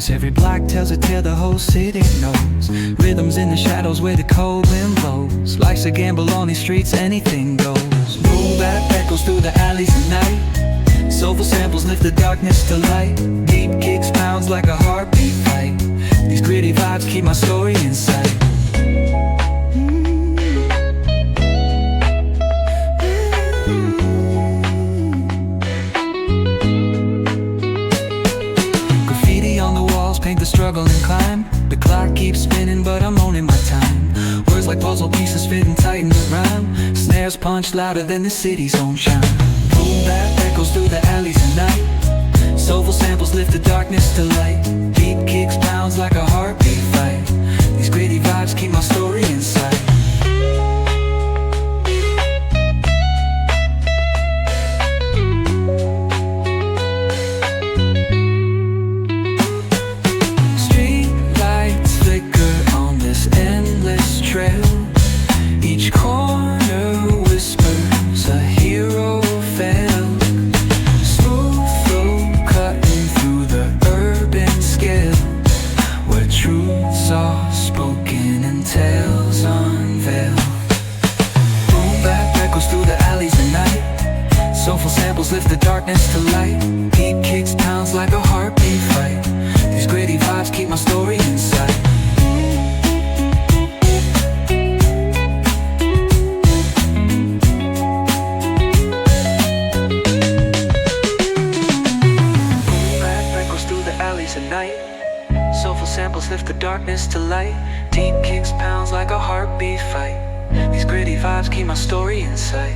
vibes. Every block tells a tale the whole city knows. Rhythms in the shadows where the cold wind blows. Life's a gamble on these streets, anything goes. Boom bap echoes through the alleys at night. Soulful samples lift the darkness to light. Deep kicks pounds like a heartbeat fight. These gritty vibes keep my story in sight. Paint the struggle and climb. The clock keeps spinning but I'm owning my time. Words like puzzle pieces fitting tight in the rhyme. Snares punch louder than the city's own chime. Boom bap echoes through the alleys at night. Soulful samples lift the darkness to light. Deep kicks pounds like a heartbeat fight. These gritty vibes keep my story in sight. Each corner whispers a hero fell. Smooth flow cutting through the urban scale, where truths are spoken and tales unveiled. Boom bap echoes through the alleys at night. Soulful samples lift the darkness to light. Deep kicks pounds like a heartbeat fight. These gritty vibes keep my story in sight. At night, soulful samples lift the darkness to light. Deep kicks pounds like a heartbeat fight. These gritty vibes keep my story in sight.